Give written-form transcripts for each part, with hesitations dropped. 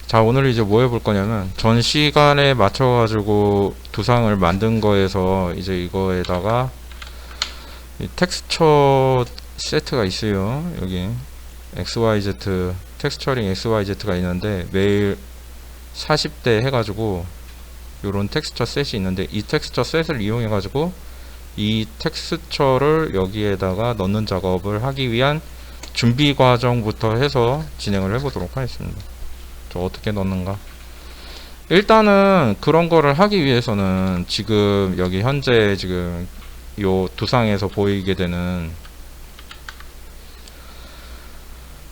자, 오늘 이제 뭐 해볼 거냐면, 전 시간에 맞춰가지고 두상을 만든 거에서 이제 이거에다가 이 텍스처 세트가 있어요. 여기 XYZ, 텍스처링 XYZ가 있는데 매일 40대 해가지고 요런 텍스처 셋이 있는데 이 텍스처 셋을 이용해가지고 이 텍스처를 여기에다가 넣는 작업을 하기 위한 준비 과정부터 해서 진행을 해보도록 하겠습니다. 저 어떻게 넣는가? 일단은 그런 거를 하기 위해서는 지금 여기 현재 지금 요 두상에서 보이게 되는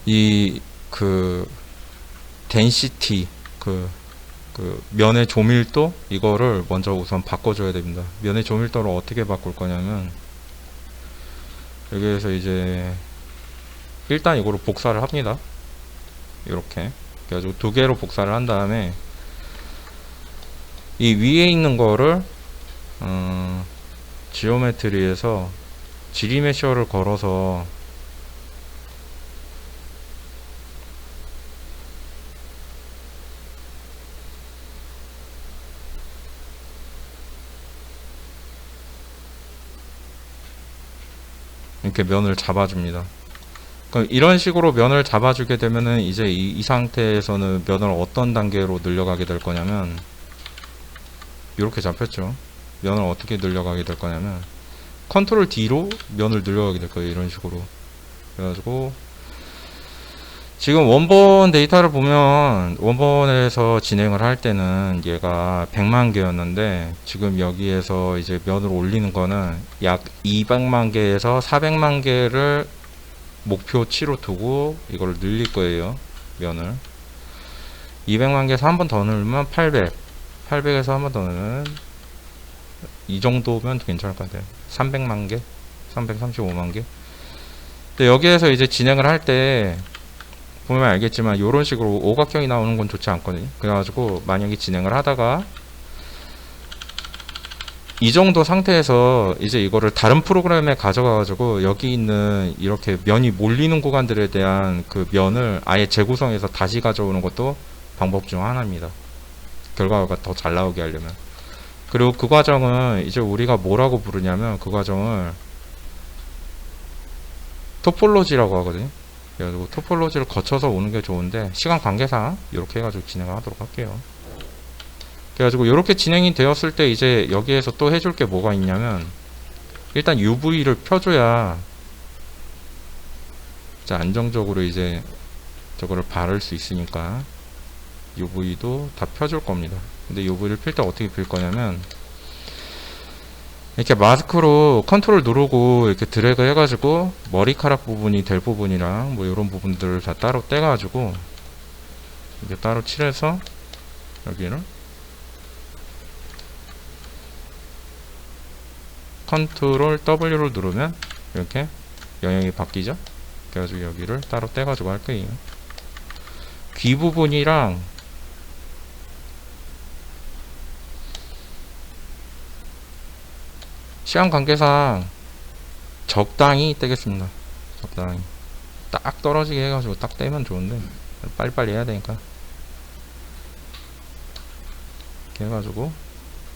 이 density 그 면의 조밀도 이거를 먼저 우선 바꿔줘야 됩니다. 면의 조밀도를 어떻게 바꿀 거냐면 여기에서 이제 일단 이거로 복사를 합니다. 이렇게 그래가지고 두 개로 복사를 한 다음에 이 위에 있는 거를 지오메트리에서 지리메셔를 걸어서 이렇게 면을 잡아줍니다. 그럼 이런 식으로 면을 잡아주게 되면은 이제 이 상태에서는 면을 어떤 단계로 늘려가게 될 거냐면 이렇게 잡혔죠. 면을 어떻게 늘려가게 될 거냐면 컨트롤 D로 면을 늘려가게 될 거예요. 이런 식으로. 그래가지고 지금 원본 데이터를 보면 원본에서 진행을 할 때는 얘가 100만 개였는데 지금 여기에서 이제 면을 올리는 거는 약 200만 개에서 400만 개를 목표치로 두고 이걸 늘릴 거예요. 면을 200만 개에서 한 번 더 늘면 800에서 한 번 더 늘면 이 정도면 괜찮을 것 같아요. 300만 개 335만 개. 근데 여기에서 이제 진행을 할 때 보면 알겠지만 이런 식으로 오각형이 나오는 건 좋지 않거든요. 그래가지고 만약에 진행을 하다가 이 정도 상태에서 이제 이거를 다른 프로그램에 가져가가지고 여기 있는 이렇게 면이 몰리는 구간들에 대한 그 면을 아예 재구성해서 다시 가져오는 것도 방법 중 하나입니다. 결과가 더 잘 나오게 하려면. 그리고 그 과정은 이제 우리가 뭐라고 부르냐면 그 과정을 토폴로지라고 하거든요. 그래가지고 토폴로지를 거쳐서 오는 게 좋은데 시간 관계상 이렇게 해가지고 진행을 하도록 할게요. 그래가지고 이렇게 진행이 되었을 때 이제 여기에서 또 해줄 게 뭐가 있냐면 일단 UV를 펴줘야 이제 안정적으로 이제 저거를 바를 수 있으니까 UV도 다 펴줄 겁니다. 근데 UV를 필 때 어떻게 필 거냐면 이렇게 마스크로 컨트롤 누르고 이렇게 드래그 해가지고 머리카락 부분이 될 부분이랑 뭐 이런 부분들을 다 따로 떼가지고 이게 따로 칠해서 여기를 컨트롤 W를 누르면 이렇게 영역이 바뀌죠. 그래가지고 여기를 따로 떼가지고 할 거예요. 귀 부분이랑 시간 관계상 적당히 떼겠습니다. 적당히 딱 떨어지게 해가지고 딱 떼면 좋은데 빨리빨리 해야 되니까 이렇게 해가지고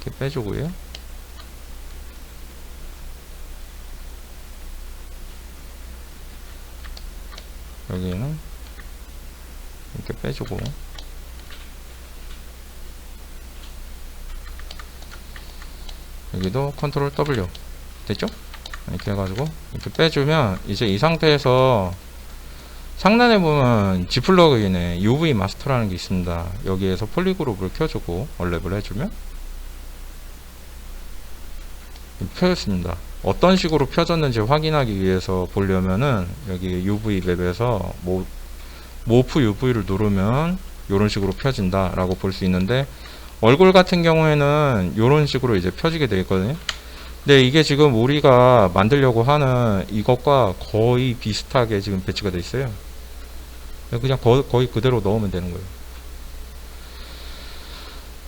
이렇게 빼주고요. 여기는 이렇게 빼주고 여기도 컨트롤 W 됐죠? 이렇게 해가지고 이렇게 빼주면 이제 이 상태에서 상단에 보면 G 플러그인에 UV 마스터라는 게 있습니다. 여기에서 폴리그룹을 켜주고 얼랩을 해주면 펴졌습니다. 어떤 식으로 펴졌는지 확인하기 위해서 보려면은 여기 UV 맵에서 모프 UV를 누르면 이런 식으로 펴진다 라고 볼 수 있는데 얼굴 같은 경우에는 이런 식으로 이제 펴지게 되겠거든요. 근데 이게 지금 우리가 만들려고 하는 이것과 거의 비슷하게 지금 배치가 되어 있어요. 그냥 거의 그대로 넣으면 되는 거예요.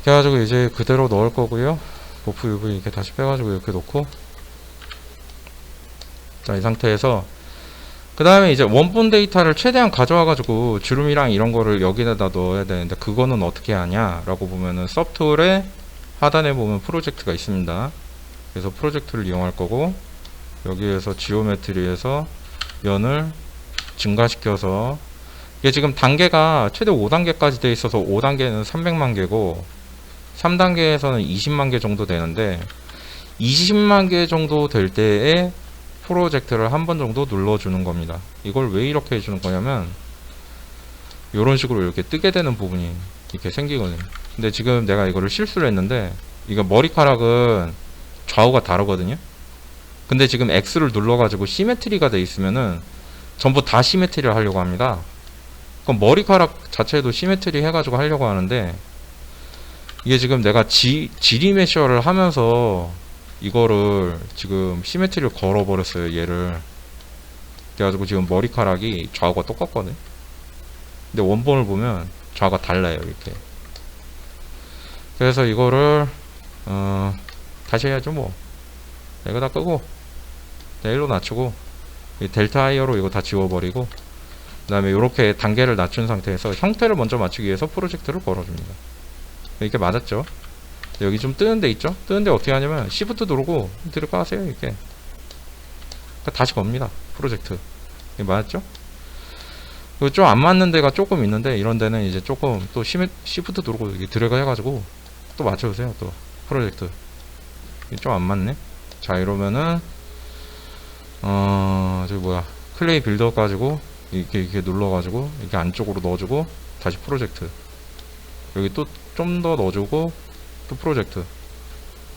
그래가지고 이제 그대로 넣을 거고요. 모프 UV 이렇게 다시 빼가지고 이렇게 놓고 자, 이 상태에서 그 다음에 이제 원본 데이터를 최대한 가져와 가지고 주름이랑 이런 거를 여기에다 넣어야 되는데, 그거는 어떻게 하냐 라고 보면은 서브툴에 하단에 보면 프로젝트가 있습니다. 그래서 프로젝트를 이용할 거고, 여기에서 지오메트리에서 면을 증가시켜서, 이게 지금 단계가 최대 5단계까지 되어 있어서 5단계는 300만 개고 3단계에서는 20만 개 정도 되는데, 20만 개 정도 될 때에 프로젝트를 한 번 정도 눌러주는 겁니다. 이걸 왜 이렇게 해주는 거냐면, 이런 식으로 이렇게 뜨게 되는 부분이 이렇게 생기거든요. 근데 지금 내가 이거를 실수를 했는데, 이거 머리카락은 좌우가 다르거든요. 근데 지금 X를 눌러가지고 시메트리가 돼 있으면은 전부 다 시메트리를 하려고 합니다. 그럼 머리카락 자체도 시메트리 해가지고 하려고 하는데, 이게 지금 내가 지리메셔를 하면서 이거를 지금 시메트리를 걸어버렸어요, 얘를. 그래가지고 지금 머리카락이 좌우가 똑같거든. 근데 원본을 보면 좌우가 달라요, 이렇게. 그래서 이거를 다시 해야죠, 뭐. 이거 다 끄고 일로 낮추고, 델타 하이어로 이거 다 지워버리고, 그 다음에 이렇게 단계를 낮춘 상태에서 형태를 먼저 맞추기 위해서 프로젝트를 걸어줍니다. 이렇게 맞았죠. 여기 좀 뜨는 데 있죠. 뜨는 데 어떻게 하냐면 Shift 누르고 들어가세요, 이렇게. 그러니까 다시 겁니다, 프로젝트. 이게 맞았죠. 좀 안 맞는 데가 조금 있는데, 이런 데는 이제 조금 또 Shift 누르고 이렇게 드래그 해가지고 또 맞춰주세요, 또 프로젝트. 좀 안 맞네. 자, 이러면은 저기 뭐야, 클레이 빌더 가지고 이렇게 눌러가지고 이렇게 안쪽으로 넣어주고, 다시 프로젝트. 여기 또 좀 더 넣어주고, 또 프로젝트.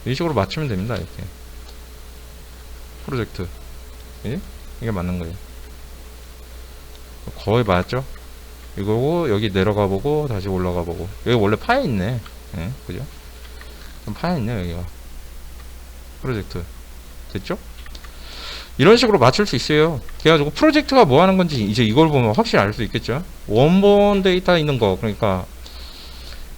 이 식으로 맞추면 됩니다, 이렇게. 프로젝트. 예? 이게 맞는 거예요. 거의 맞죠? 이거고, 여기 내려가 보고, 다시 올라가 보고. 여기 원래 파에 있네. 예? 그죠? 파에 있네, 여기가. 프로젝트. 됐죠? 이런 식으로 맞출 수 있어요. 그래가지고 프로젝트가 뭐 하는 건지 이제 이걸 보면 확실히 알 수 있겠죠. 원본 데이터 있는 거, 그러니까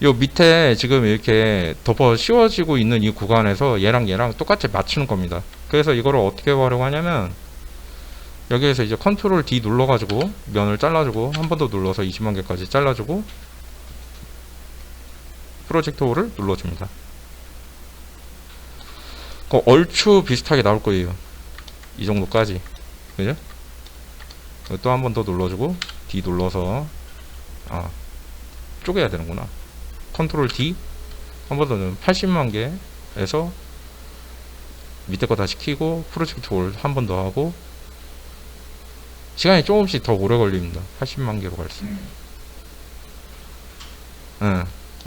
요 밑에 지금 이렇게 덮어 씌워지고 있는 이 구간에서 얘랑 똑같이 맞추는 겁니다. 그래서 이거를 어떻게 활용하냐면, 여기에서 이제 컨트롤 D 눌러가지고 면을 잘라주고, 한 번 더 눌러서 20만 개까지 잘라주고, 프로젝트 홀을 눌러줍니다. 얼추 비슷하게 나올 거예요. 이 정도까지. 그죠? 또 한 번 더 눌러주고, D 눌러서, 쪼개야 되는구나. 컨트롤 D, 한 번 더는 80만 개에서 밑에 거 다시 키고, 프로젝트 홀 한 번 더 하고, 시간이 조금씩 더 오래 걸립니다. 80만 개로 갈수록.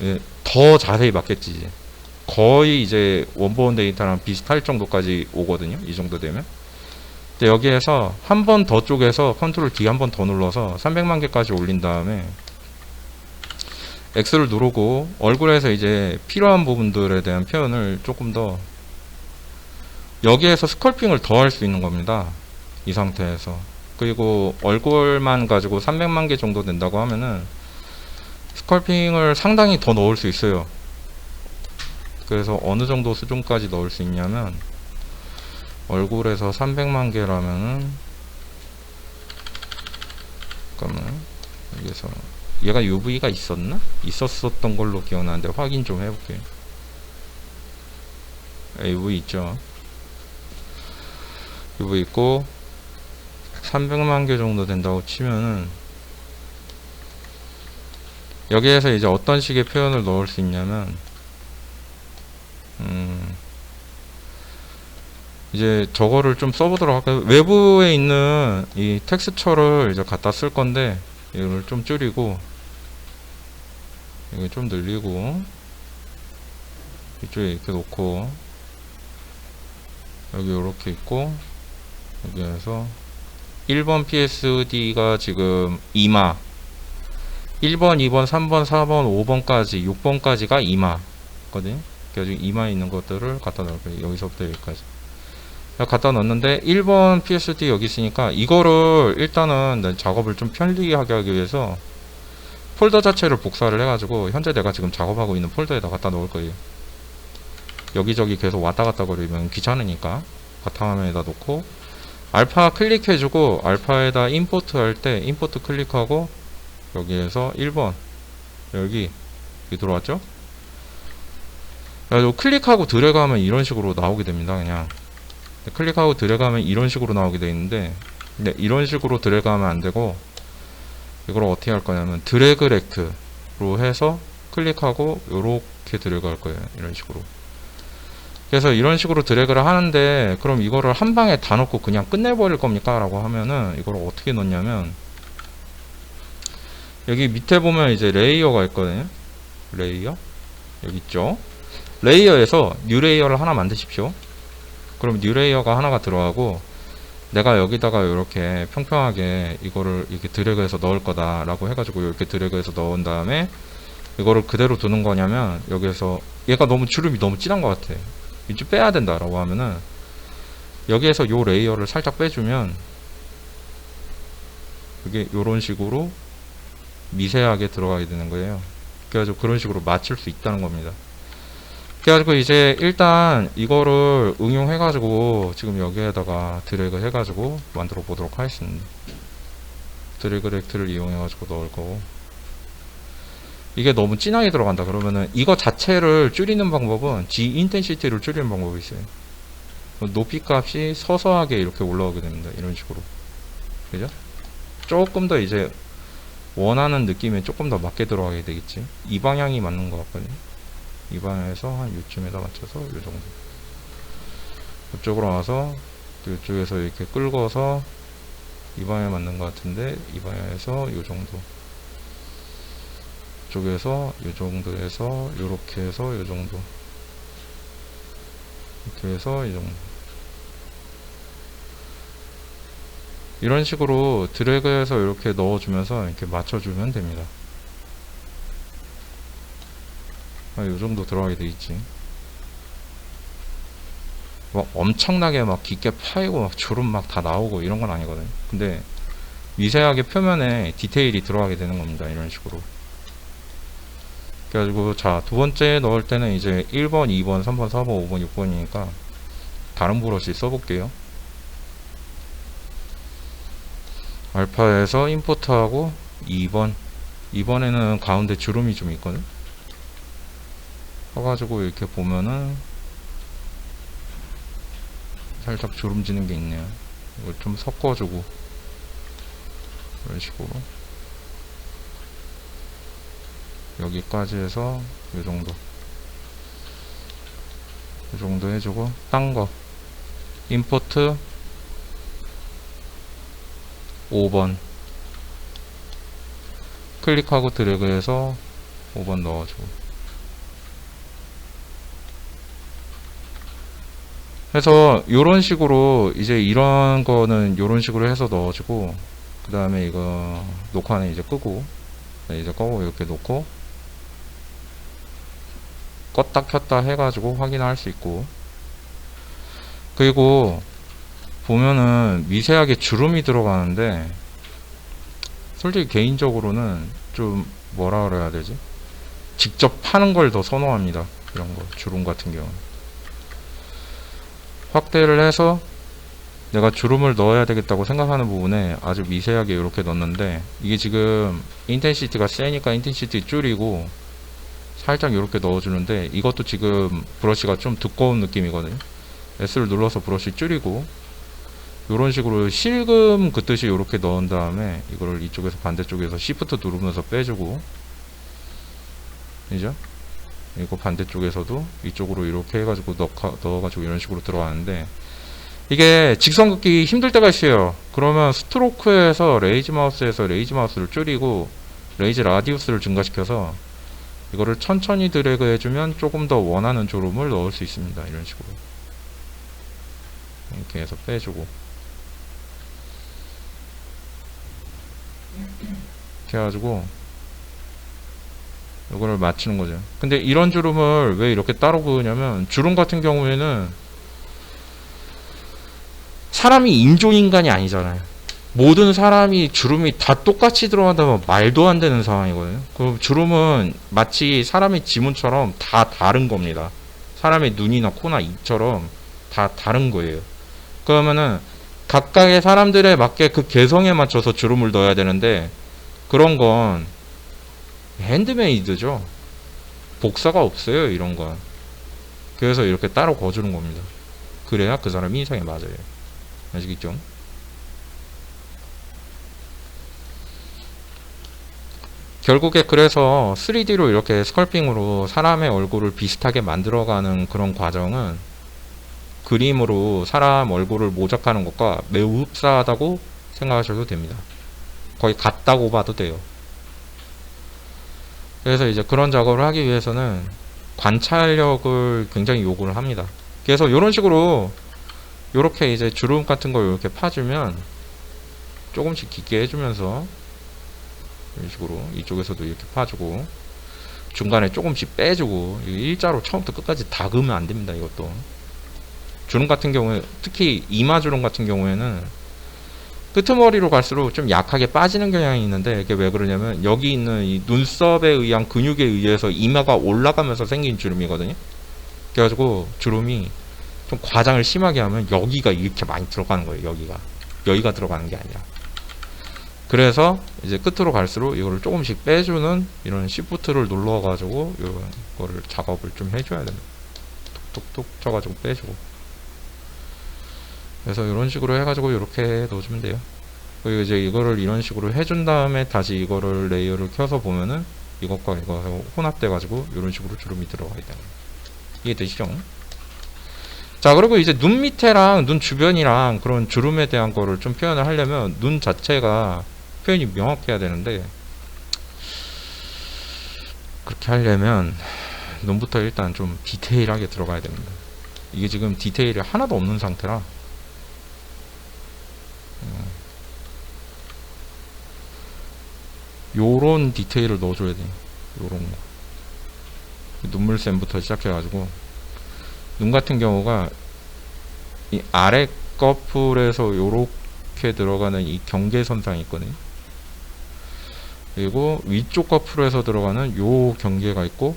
예, 더 자세히 맞겠지, 이제. 거의 이제 원본 데이터랑 비슷할 정도까지 오거든요, 이 정도 되면. 근데 여기에서 한 번 더 쪼개서 컨트롤 D 한 번 더 눌러서 300만 개까지 올린 다음에 X를 누르고, 얼굴에서 이제 필요한 부분들에 대한 표현을 조금 더, 여기에서 스컬핑을 더 할 수 있는 겁니다, 이 상태에서. 그리고 얼굴만 가지고 300만 개 정도 된다고 하면은 스컬핑을 상당히 더 넣을 수 있어요. 그래서 어느 정도 수준까지 넣을 수 있냐면, 얼굴에서 300만 개라면은, 잠깐만, 여기서 얘가 UV가 있었나? 있었던 걸로 기억나는데 확인 좀 해볼게요. UV 있죠. UV 있고 300만 개 정도 된다고 치면은, 여기에서 이제 어떤 식의 표현을 넣을 수 있냐면, 이제 저거를 좀 써보도록 할까요? 외부에 있는 이 텍스처를 이제 갖다 쓸 건데, 이걸 좀 줄이고, 이거 좀 늘리고, 이쪽에 이렇게 놓고, 여기 이렇게 있고, 여기에서 1번 PSD가 지금 이마, 1번, 2번, 3번, 4번, 5번까지, 6번까지가 이마거든요. 그래서 이마에 있는 것들을 갖다 넣을 거예요. 여기서부터 여기까지 갖다 넣었는데, 1번 PSD 여기 있으니까 이거를 일단은 작업을 좀 편리하게 하기 위해서 폴더 자체를 복사를 해가지고 현재 내가 지금 작업하고 있는 폴더에다 갖다 놓을 거예요. 여기저기 계속 왔다 갔다 거리면 귀찮으니까 바탕화면에다 놓고, 알파 클릭해주고 알파에다 임포트 할 때 임포트 클릭하고 여기에서 1번 여기 들어왔죠? 그래서 클릭하고 드래그하면 이런 식으로 나오게 됩니다. 그냥 클릭하고 드래그하면 이런 식으로 나오게 되어 있는데, 근데 이런 식으로 드래그하면 안 되고 이걸 어떻게 할 거냐면 드래그 렉트로 해서 클릭하고 요렇게 드래그 할 거예요. 이런 식으로. 그래서 이런 식으로 드래그를 하는데, 그럼 이거를 한 방에 다 넣고 그냥 끝내버릴 겁니까? 라고 하면은 이걸 어떻게 넣냐면, 여기 밑에 보면 이제 레이어가 있거든요. 레이어 여기 있죠. 레이어에서 뉴 레이어를 하나 만드십시오. 그럼 뉴 레이어가 하나가 들어가고, 내가 여기다가 이렇게 평평하게 이거를 이렇게 드래그해서 넣을 거다 라고 해가지고 이렇게 드래그해서 넣은 다음에 이거를 그대로 두는 거냐면, 여기에서 얘가 너무 주름이 너무 진한 것 같아, 이쪽 빼야 된다 라고 하면은 여기에서 요 레이어를 살짝 빼주면 이게 요런 식으로 미세하게 들어가게 되는 거예요. 그래가지고 그런 식으로 맞출 수 있다는 겁니다. 그래가지고 이제 일단 이거를 응용해가지고 지금 여기에다가 드래그 해가지고 만들어 보도록 하겠습니다. 드래그 렉트를 이용해가지고 넣을 거고, 이게 너무 진하게 들어간다 그러면은 이거 자체를 줄이는 방법은 G 인텐시티를 줄이는 방법이 있어요. 높이 값이 서서하게 이렇게 올라오게 됩니다. 이런 식으로. 그죠? 조금 더 이제 원하는 느낌에 조금 더 맞게 들어가게 되겠지. 이 방향이 맞는 것 같거든요. 이 방향에서 한 요쯤에다 맞춰서 요 정도. 이쪽으로 와서 이쪽에서 이렇게 끌고서 이 방향에 맞는 것 같은데, 이 방향에서 요 정도. 이쪽에서 요 정도에서 요렇게 해서 요 정도. 이렇게 해서 이 정도. 이런 식으로 드래그해서 이렇게 넣어주면서 이렇게 맞춰주면 됩니다. 요 정도 들어가게 돼 있지. 막 엄청나게 막 깊게 파이고 막 주름 막 다 나오고 이런 건 아니거든요. 근데 미세하게 표면에 디테일이 들어가게 되는 겁니다. 이런 식으로. 그래가지고 자, 두 번째 넣을 때는 이제 1번, 2번, 3번, 4번, 5번, 6번이니까 다른 브러쉬 써볼게요. 알파에서 임포트하고 2번. 2번에는 가운데 주름이 좀 있거든. 써가지고 이렇게 보면은 살짝 주름지는 게 있네요. 이걸 좀 섞어주고 이런 식으로 여기까지 해서 이 정도 해주고, 딴 거 임포트 5번 클릭하고 드래그해서 5번 넣어주고, 해서 요런 식으로 이제 이런 거는 요런 식으로 해서 넣어주고, 그 다음에 이거 녹화는 이제 끄고, 이제 끄고 이렇게 놓고 껐다 켰다 해가지고 확인할 수 있고, 그리고 보면은 미세하게 주름이 들어가는데, 솔직히 개인적으로는 좀 뭐라 그래야 되지? 직접 파는 걸 더 선호합니다. 이런 거 주름 같은 경우는 확대를 해서 내가 주름을 넣어야 되겠다고 생각하는 부분에 아주 미세하게 이렇게 넣는데, 이게 지금 인텐시티가 세니까 인텐시티 줄이고 살짝 이렇게 넣어주는데, 이것도 지금 브러쉬가 좀 두꺼운 느낌이거든요. S를 눌러서 브러쉬 줄이고 이런 식으로 실금 긋듯이 이렇게 넣은 다음에 이거를 이쪽에서 반대쪽에서 Shift 누르면서 빼주고, 그죠? 이거 반대쪽에서도 이쪽으로 이렇게 해가지고 넣어가지고 이런 식으로 들어가는데, 이게 직선 긋기 힘들 때가 있어요. 그러면 스트로크에서 레이즈 마우스에서 레이즈 마우스를 줄이고 레이즈 라디우스를 증가시켜서 이거를 천천히 드래그 해주면 조금 더 원하는 주름을 넣을 수 있습니다. 이런 식으로 이렇게 해서 빼주고, 이렇게 해가지고 이거를 맞추는 거죠. 근데 이런 주름을 왜 이렇게 따로 그으냐면, 주름 같은 경우에는 사람이 인종인간이 아니잖아요. 모든 사람이 주름이 다 똑같이 들어간다면 말도 안 되는 상황이거든요. 그럼 주름은 마치 사람의 지문처럼 다 다른 겁니다. 사람의 눈이나 코나 입처럼 다 다른 거예요. 그러면은 각각의 사람들에 맞게 그 개성에 맞춰서 주름을 넣어야 되는데 그런 건 핸드메이드죠. 복사가 없어요, 이런 건. 그래서 이렇게 따로 거주는 겁니다. 그래야 그 사람 인상에 맞아요. 아시겠죠? 결국에 그래서 3D로 이렇게 스컬핑으로 사람의 얼굴을 비슷하게 만들어가는 그런 과정은 그림으로 사람 얼굴을 모작하는 것과 매우 흡사하다고 생각하셔도 됩니다. 거의 같다고 봐도 돼요. 그래서 이제 그런 작업을 하기 위해서는 관찰력을 굉장히 요구를 합니다. 그래서 이런 식으로 이렇게 이제 주름 같은 걸 이렇게 파주면 조금씩 깊게 해주면서 이런 식으로 이쪽에서도 이렇게 파주고 중간에 조금씩 빼주고 일자로 처음부터 끝까지 다 그으면 안 됩니다. 이것도 주름 같은 경우에 특히 이마 주름 같은 경우에는 끄트머리로 갈수록 좀 약하게 빠지는 경향이 있는데 이게 왜 그러냐면 여기 있는 이 눈썹에 의한 근육에 의해서 이마가 올라가면서 생긴 주름이거든요. 그래가지고 주름이 좀 과장을 심하게 하면 여기가 이렇게 많이 들어가는 거예요. 여기가 들어가는 게 아니라. 그래서 이제 끝으로 갈수록 이거를 조금씩 빼주는 이런 시프트를 눌러가지고 이런 거를 작업을 좀 해줘야 됩니다. 톡톡톡 쳐가지고 빼주고. 그래서 이런 식으로 해가지고 이렇게 넣어주면 돼요. 그리고 이제 이거를 이런 식으로 해준 다음에 다시 이거를 레이어를 켜서 보면은 이것과 이거 혼합돼가지고 이런 식으로 주름이 들어가게 됩니다. 이해되시죠? 자, 그리고 이제 눈 밑에랑 눈 주변이랑 그런 주름에 대한 거를 좀 표현을 하려면 눈 자체가 표현이 명확해야 되는데 그렇게 하려면 눈부터 일단 좀 디테일하게 들어가야 됩니다. 이게 지금 디테일이 하나도 없는 상태라 요런 디테일을 넣어줘야 돼요. 요런 거. 눈물샘부터 시작해가지고 눈 같은 경우가 이 아래 커플에서 요렇게 들어가는 이 경계선상이 있거든요. 그리고 위쪽 커플에서 들어가는 요 경계가 있고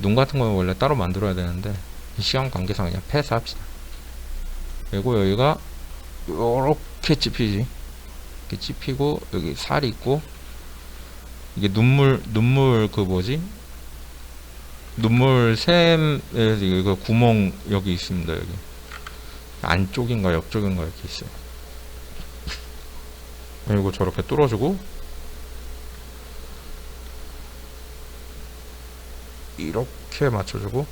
눈 같은 거는 원래 따로 만들어야 되는데 시간 관계상 그냥 패스합시다. 그리고 여기가 요렇게 찝히지. 이렇게 찝히고 여기 살이 있고 이게 눈물 그 뭐지? 눈물 샘에 이거 구멍 여기 있습니다. 여기 안쪽인가 옆쪽인가 이렇게 있어요. 그리고 저렇게 뚫어주고 이렇게 맞춰주고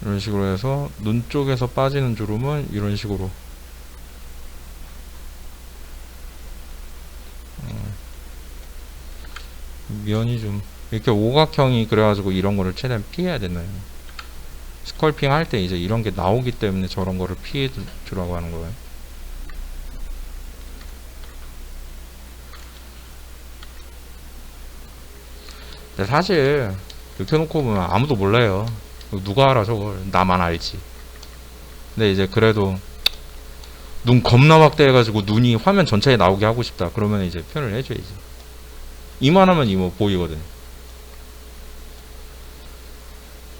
이런 식으로 해서 눈 쪽에서 빠지는 주름은 이런 식으로 면이 좀 이렇게 오각형이 그래가지고 이런 거를 최대한 피해야 되나요? 스컬핑 할 때 이제 이런 게 나오기 때문에 저런 거를 피해 주라고 하는 거예요. 근데 사실 이렇게 놓고 보면 아무도 몰라요. 누가 알아 저걸. 나만 알지. 근데 이제 그래도 눈 겁나 확대해가지고 눈이 화면 전체에 나오게 하고 싶다 그러면 이제 표현을 해줘야지. 이만하면 이모 보이거든.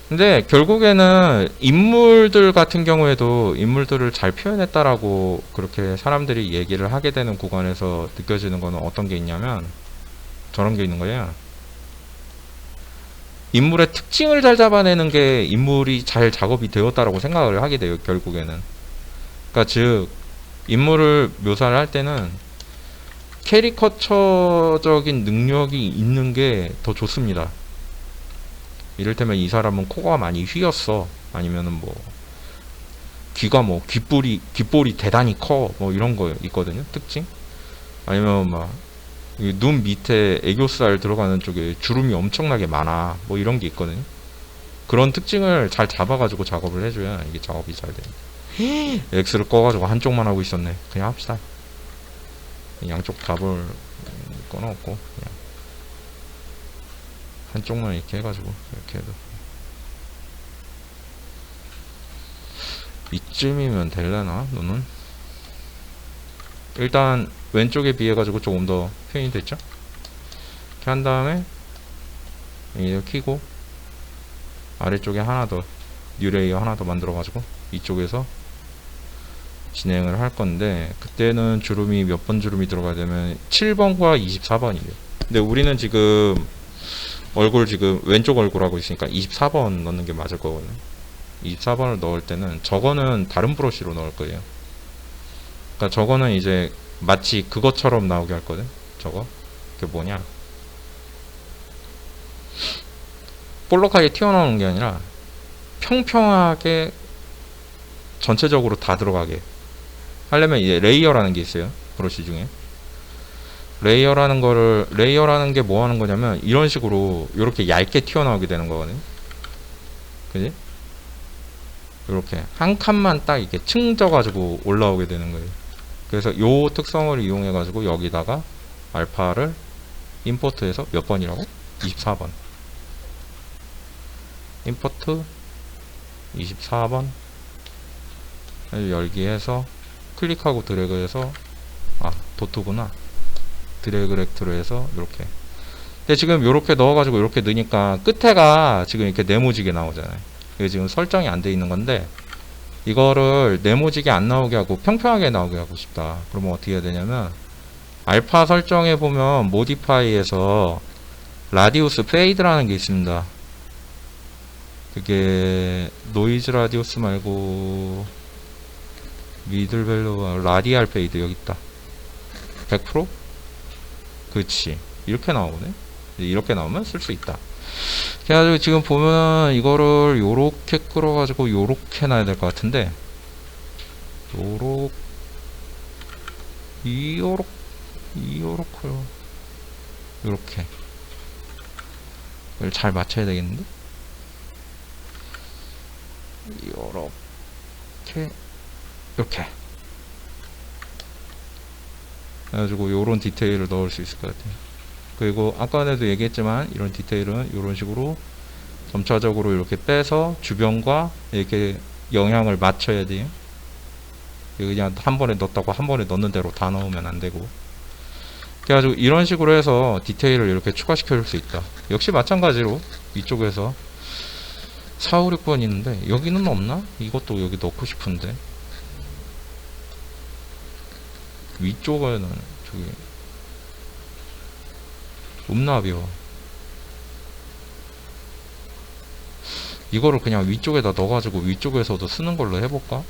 근데 결국에는 인물들 같은 경우에도 인물들을 잘 표현했다라고 그렇게 사람들이 얘기를 하게 되는 구간에서 느껴지는 거는 어떤 게 있냐면 저런 게 있는 거예요. 인물의 특징을 잘 잡아내는 게 인물이 잘 작업이 되었다라고 생각을 하게 돼요. 결국에는. 그러니까 즉 인물을 묘사를 할 때는 캐리커처적인 능력이 있는 게 더 좋습니다. 이를테면 이 사람은 코가 많이 휘었어. 아니면은 뭐 귀가 뭐 귓볼이 대단히 커. 뭐 이런 거 있거든요. 특징. 아니면 막 눈 밑에 애교살 들어가는 쪽에 주름이 엄청나게 많아. 뭐 이런 게 있거든요. 그런 특징을 잘 잡아가지고 작업을 해줘야 이게 작업이 잘 돼. X를 꺼가지고 한쪽만 하고 있었네. 그냥 합시다. 양쪽 답을 꺼놓고 그냥 한쪽만 이렇게 해가지고 이렇게 해도 이쯤이면 될려나 너는? 일단 왼쪽에 비해 가지고 조금 더 표현이 됐죠? 이렇게 한 다음에 이렇게 키고 아래쪽에 하나 더 뉴레이어 하나 더 만들어 가지고 이쪽에서 진행을 할 건데, 그때는 주름이 몇 번 주름이 들어가야 되면 7번과 24번이에요. 근데 우리는 지금 얼굴 지금 왼쪽 얼굴 하고 있으니까 24번 넣는 게 맞을 거거든요. 24번을 넣을 때는 저거는 다른 브러쉬로 넣을 거예요. 그러니까 저거는 이제 마치 그것처럼 나오게 할 거든. 저거 그게 뭐냐, 볼록하게 튀어나오는 게 아니라 평평하게 전체적으로 다 들어가게 하려면 이제 레이어라는 게 있어요. 브러쉬 중에 레이어라는 게 뭐 하는 거냐면 이런 식으로 이렇게 얇게 튀어나오게 되는 거거든요. 그지? 이렇게 한 칸만 딱 이렇게 층져 가지고 올라오게 되는 거예요. 그래서 요 특성을 이용해 가지고 여기다가 알파를 임포트해서 몇 번이라고? 24번 임포트 24번 열기해서 클릭하고 드래그해서, 도트구나. 드래그 렉트로 해서 이렇게. 근데 지금 이렇게 넣어가지고 이렇게 넣으니까 끝에가 지금 이렇게 네모지게 나오잖아요. 이게 지금 설정이 안 돼 있는 건데, 이거를 네모지게 안 나오게 하고 평평하게 나오게 하고 싶다. 그러면 어떻게 해야 되냐면 알파 설정해 보면 모디파이에서 라디우스 페이드라는 게 있습니다. 그게 노이즈 라디우스 말고 미들 밸류가 라디알 페이드 여기 있다. 100%? 그렇지. 이렇게 나오네. 이렇게 나오면 쓸 수 있다. 그래가지고 지금 보면 이거를 요렇게 끌어가지고 요렇게 놔야 될 것 같은데, 요렇게요. 요렇게. 이걸 잘 맞춰야 되겠는데? 요렇게. 그래가지고 요런 디테일을 넣을 수 있을 것 같아요. 그리고 아까도 얘기했지만 이런 디테일은 이런 식으로 점차적으로 이렇게 빼서 주변과 이렇게 영향을 맞춰야 돼요. 그냥 한 번에 넣었다고 한 번에 넣는 대로 다 넣으면 안 되고. 그래가지고 이런 식으로 해서 디테일을 이렇게 추가시켜 줄 수 있다. 역시 마찬가지로 이쪽에서 4, 5, 6번 있는데 여기는 없나? 이것도 여기 넣고 싶은데 위쪽에는 저기 음납이요. 이거를 그냥 위쪽에다 넣어가지고 위쪽에서도 쓰는 걸로 해볼까?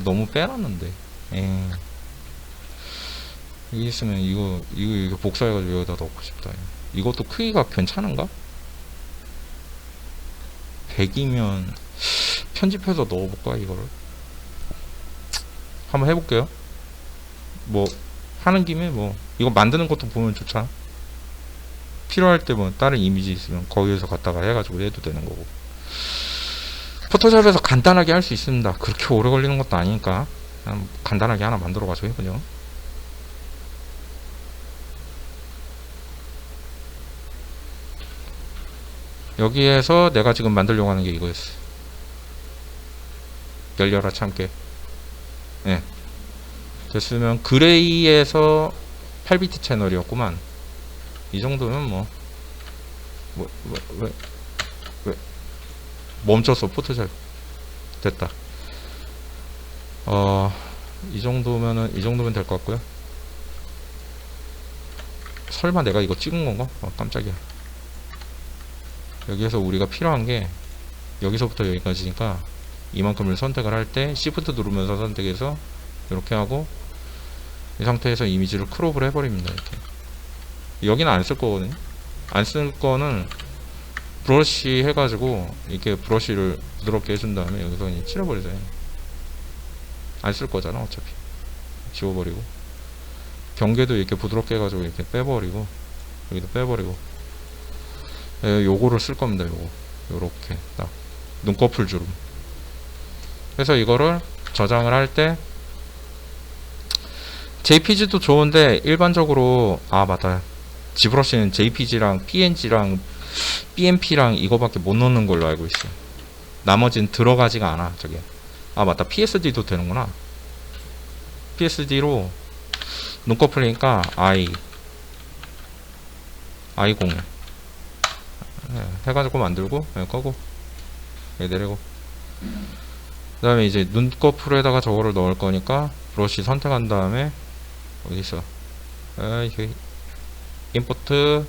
너무 빼놨는데. 여기 있으면 이거 복사해가지고 여기다 넣고 싶다. 이것도 크기가 괜찮은가? 100이면 편집해서 넣어볼까 이거를? 한번 해볼게요. 뭐 하는 김에 뭐 이거 만드는 것도 보면 좋잖아. 필요할 때 뭐 다른 이미지 있으면 거기에서 갖다가 해가지고 해도 되는 거고. 포토샵에서 간단하게 할 수 있습니다. 그렇게 오래 걸리는 것도 아니니까 그냥 간단하게 하나 만들어 가지고 해보죠. 여기에서 내가 지금 만들려고 하는 게 이거였어. 열려라 참깨. 네. 됐으면 그레이에서 8비트 채널이었구만. 이 정도면 왜 멈췄어 포토샵. 됐다. 이 정도면 될 것 같고요. 설마 내가 이거 찍은 건가? 깜짝이야. 여기에서 우리가 필요한 게 여기서부터 여기까지니까 이만큼을 선택을 할 때 Shift 누르면서 선택해서 이렇게 하고 이 상태에서 이미지를 크롭을 해버립니다. 이렇게. 여기는 안 쓸 거거든요. 안 쓸 거는 브러쉬 해가지고 이렇게 브러쉬를 부드럽게 해준 다음에 여기서 그냥 칠해버리세요. 안 쓸 거잖아 어차피. 지워버리고 경계도 이렇게 부드럽게 해가지고 이렇게 빼버리고 여기도 빼버리고. 요거를 쓸 겁니다. 요거 요렇게 딱 눈꺼풀 주름. 그래서 이거를 저장을 할 때 JPG도 좋은데 일반적으로 맞다, 지브러시는 JPG랑 PNG랑 BMP랑 이거밖에 못 넣는 걸로 알고 있어요. 나머지는 들어가지가 않아. 저게 맞다, PSD도 되는구나. PSD로 눈꺼풀이니까 I01 해가지고 만들고 끄고 내리고, 그 다음에 이제 눈꺼풀에다가 저거를 넣을 거니까 브러쉬 선택한 다음에 어디있어, 임포트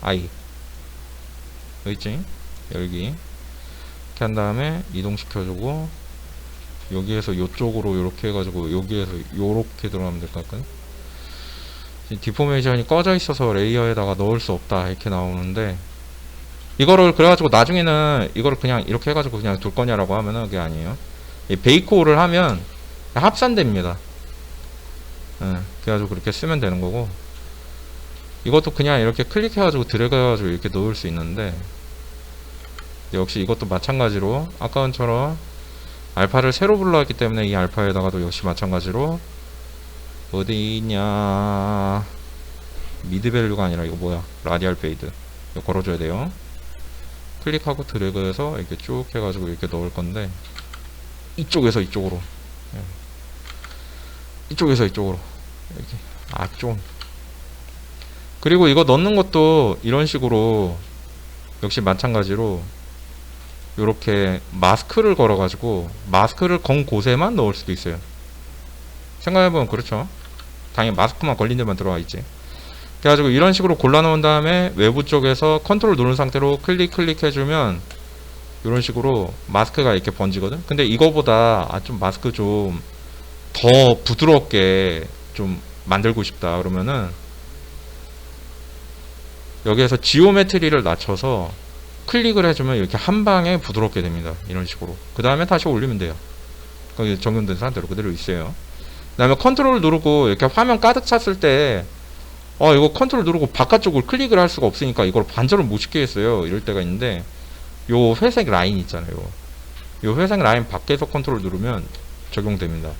I 여기있지, 여기 이렇게 한 다음에 이동시켜주고, 여기에서 요쪽으로 요렇게 해가지고 여기에서 요렇게 들어가면 될 것 같거든. 디포메이션이 꺼져 있어서 레이어에다가 넣을 수 없다 이렇게 나오는데, 이거를 그래가지고 나중에는 이거를 그냥 이렇게 해가지고 그냥 둘 거냐라고 하면은 그게 아니에요. 베이크홀을 하면 합산됩니다. 그래가지고 그렇게 쓰면 되는 거고, 이것도 그냥 이렇게 클릭해가지고 드래그 해가지고 이렇게 넣을 수 있는데, 역시 이것도 마찬가지로 아까처럼 알파를 새로 불러왔기 때문에 이 알파에다가도 역시 마찬가지로 어디 있냐, 미드 밸류가 아니라 이거 뭐야, 라디알 페이드 이거 걸어줘야 돼요. 클릭하고 드래그해서 이렇게 쭉 해가지고 이렇게 넣을 건데, 이쪽에서 이쪽으로, 이쪽에서 이쪽으로 이렇게 좀. 그리고 이거 넣는 것도 이런 식으로 역시 마찬가지로 요렇게 마스크를 걸어가지고 마스크를 건 곳에만 넣을 수도 있어요. 생각해보면 그렇죠. 당연히 마스크만 걸린 데만 들어와 있지. 그래가지고 이런 식으로 골라놓은 다음에 외부 쪽에서 컨트롤 누른 상태로 클릭해주면 이런 식으로 마스크가 이렇게 번지거든. 근데 이거보다 좀 마스크 좀 더 부드럽게 좀 만들고 싶다 그러면은 여기에서 지오메트리를 낮춰서 클릭을 해주면 이렇게 한 방에 부드럽게 됩니다. 이런 식으로. 그 다음에 다시 올리면 돼요. 거기 적용된 상태로 그대로 있어요. 그 다음에 컨트롤 누르고 이렇게 화면 가득 찼을 때 이거 컨트롤 누르고 바깥쪽을 클릭을 할 수가 없으니까 이걸 반전을 못 시게 했어요. 이럴 때가 있는데, 요 회색 라인 있잖아요. 요 회색 라인 밖에서 컨트롤 누르면 적용됩니다.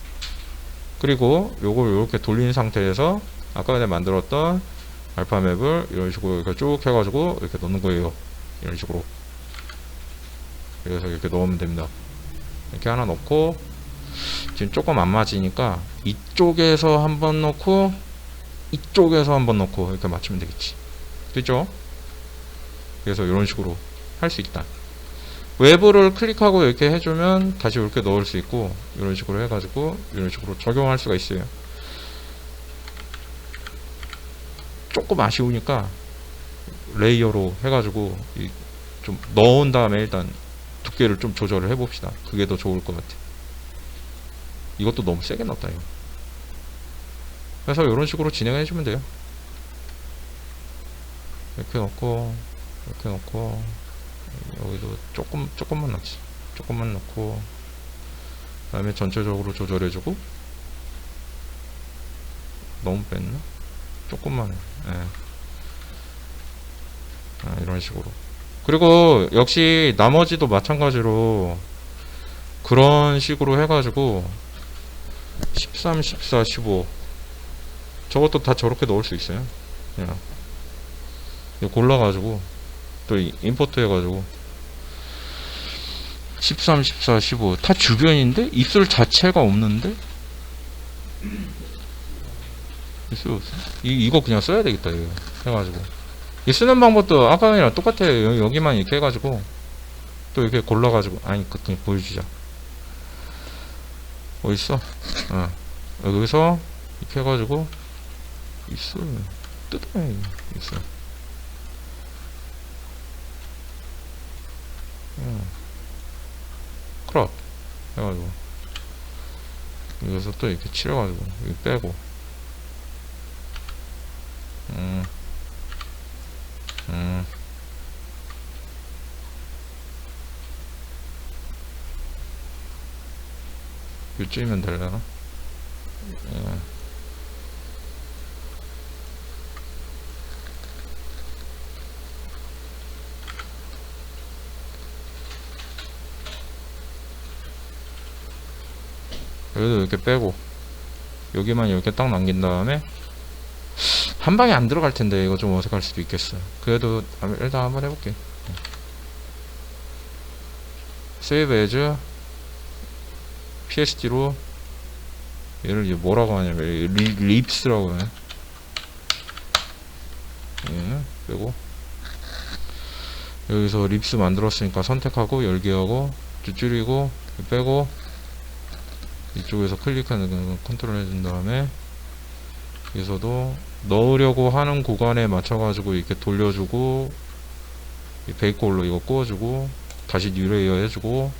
그리고 요걸 이렇게 돌린 상태에서 아까 전에 만들었던 알파 맵을 이런 식으로 이렇게 쭉 해가지고 이렇게 넣는 거예요. 이런 식으로. 그래서 이렇게 넣으면 됩니다. 이렇게 하나 넣고, 지금 조금 안 맞으니까 이쪽에서 한번 넣고 이쪽에서 한번 넣고 이렇게 맞추면 되겠지. 됐죠? 그래서 이런 식으로 할 수 있다. 외부를 클릭하고 이렇게 해주면 다시 이렇게 넣을 수 있고, 이런 식으로 해가지고 이런 식으로 적용할 수가 있어요. 조금 아쉬우니까 레이어로 해가지고 좀 넣은 다음에 일단 두께를 좀 조절을 해봅시다. 그게 더 좋을 것 같아. 이것도 너무 세게 넣었다 이거. 그래서 이런 식으로 진행해주면 돼요. 이렇게 넣고, 이렇게 넣고, 여기도 조금만 넣지. 조금만 넣고, 그 다음에 전체적으로 조절해주고, 너무 뺐나? 조금만 해. 이런 식으로. 그리고 역시 나머지도 마찬가지로 그런 식으로 해가지고 13, 14, 15 저것도 다 저렇게 넣을 수 있어요. 그냥 이거 골라가지고 또 임포트 해가지고 13, 14, 15 다 주변인데 입술 자체가 없는데 이거 그냥 써야 되겠다. 이거 해가지고 이 쓰는 방법도 아까랑 똑같아요. 여기만 이렇게 해가지고 또 이렇게 골라가지고 그냥 보여주자. 어딨어? 여기서 이렇게 해가지고 있어. 뜯어야 있어. 크롭 해가지고 여기서 또 이렇게 칠해가지고 여기 빼고 이쯤이면 되려나? 여기도 이렇게 빼고 여기만 이렇게 딱 남긴 다음에 한 방에 안 들어갈 텐데 이거 좀 어색할 수도 있겠어요. 그래도 일단 한번 해볼게. Save as PSD로 얘를 이제 뭐라고 하냐면 립스라고 해. 예, 빼고 여기서 립스 만들었으니까 선택하고 열기하고 줄이고 빼고 이쪽에서 클릭하는 거 컨트롤 해준 다음에 여기서도 넣으려고 하는 구간에 맞춰가지고 이렇게 돌려주고 베이크홀로 이거 구워주고 다시 뉴레이어 해주고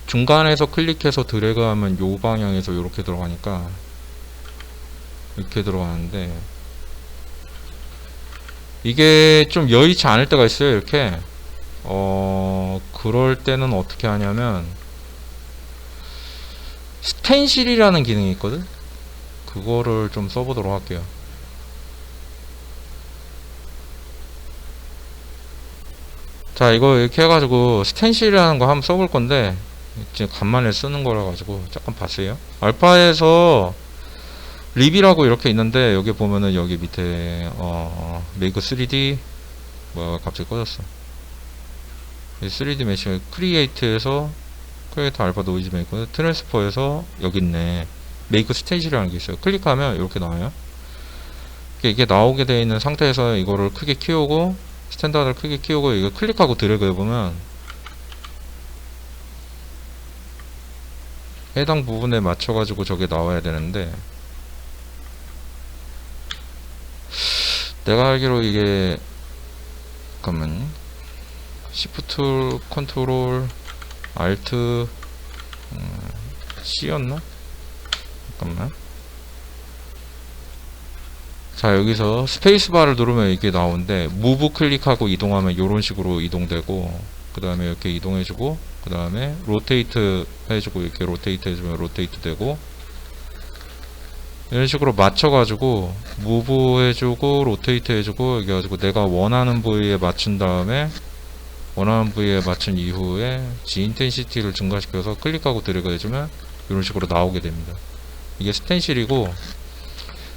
중간에서 클릭해서 드래그하면 요 방향에서 요렇게 들어가니까 이렇게 들어가는데 이게 좀 여의치 않을 때가 있어요. 이렇게 그럴 때는 어떻게 하냐면 스텐실이라는 기능이 있거든. 그거를 좀 써보도록 할게요. 자, 이거 이렇게 해가지고 스텐실이라는 거 한번 써볼 건데 지금 간만에 쓰는 거라 가지고 잠깐 봤어요. 알파에서 립이라고 이렇게 있는데 여기 보면은 여기 밑에 메이크 3D 뭐야 갑자기 꺼졌어. 3D 메시 크리에이트에서 크리에이터 알파 노이즈 메이커 트랜스퍼에서 여기 있네. 메이크 스테이지라는 게 있어요. 클릭하면 이렇게 나와요. 이게 나오게 되어 있는 상태에서 이거를 크게 키우고 스탠다드를 크게 키우고 이거 클릭하고 드래그 해보면 해당 부분에 맞춰가지고 저게 나와야 되는데 내가 알기로 이게 잠깐만 Shift 컨트롤 Alt C였나? 잠깐만. 자, 여기서 스페이스바를 누르면 이게 나오는데 무브 클릭하고 이동하면 이런 식으로 이동되고 그 다음에 이렇게 이동해주고 그 다음에 로테이트 해주고 이렇게 로테이트 해주면 로테이트 되고 이런 식으로 맞춰가지고 무브 해주고 로테이트 해주고 이렇게 해가지고 내가 원하는 부위에 맞춘 다음에 원하는 부위에 맞춘 이후에 G 인텐시티를 증가시켜서 클릭하고 드래그 해주면 이런 식으로 나오게 됩니다. 이게 스텐실이고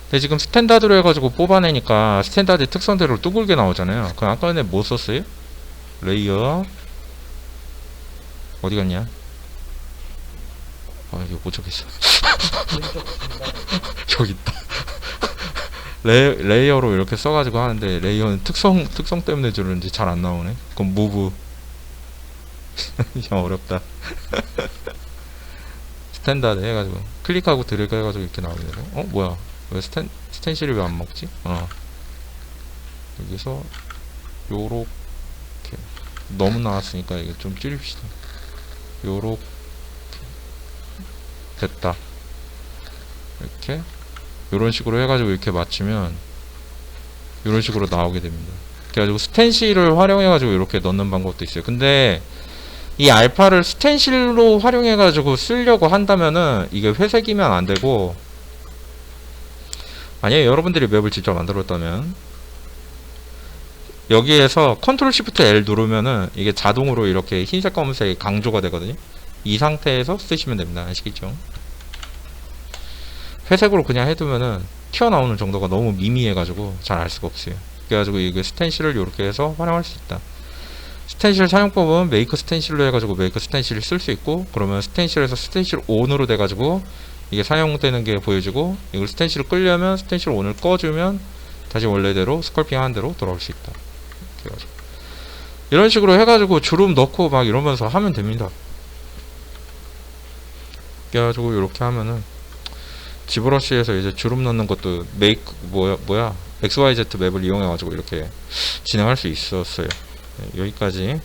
근데 지금 스탠다드로 해가지고 뽑아내니까 스탠다드 특성대로 뚜글게 나오잖아요. 그럼 아까 전에 뭐 썼어요? 레이어 어디 갔냐? 아 이거 못 적겠어. 여기 있다. 레이어로 이렇게 써가지고 하는데 레이어는 특성 때문에 저런지 잘 안 나오네. 그럼 무브. 야 어렵다. 스탠다드 해가지고 클릭하고 드래그 해가지고 이렇게 나오게 되고 뭐야 왜 스텐실이 왜 안 먹지? 여기서 요렇게 너무 나왔으니까 이게 좀 줄입시다. 요렇게 됐다. 이렇게 요런 식으로 해가지고 이렇게 맞추면 요런 식으로 나오게 됩니다. 그래가지고 스텐실을 활용해가지고 이렇게 넣는 방법도 있어요. 근데 이 알파를 스텐실로 활용해가지고 쓰려고 한다면은 이게 회색이면 안 되고 만약에 여러분들이 맵을 직접 만들었다면 여기에서 컨트롤 시프트 L 누르면은 이게 자동으로 이렇게 흰색 검은색이 강조가 되거든요. 이 상태에서 쓰시면 됩니다. 아시겠죠? 회색으로 그냥 해두면은 튀어나오는 정도가 너무 미미해가지고 잘 알 수가 없어요. 그래가지고 이게 스텐실을 이렇게 해서 활용할 수 있다. 스텐실 사용법은 메이크 스텐실로 해가지고 메이크 스텐실을 쓸 수 있고 그러면 스텐실에서 스텐실 ON으로 돼가지고 이게 사용되는 게 보여지고 이걸 스텐실을 끌려면 스텐실 ON을 꺼주면 다시 원래대로 스컬핑 하는 대로 돌아올 수 있다. 이런 식으로 해가지고 주름 넣고 막 이러면서 하면 됩니다. 그래가지고 이렇게 하면은 지브러시에서 이제 주름 넣는 것도 메이크 뭐야 XYZ 맵을 이용해가지고 이렇게 진행할 수 있었어요. 네, 여기까지.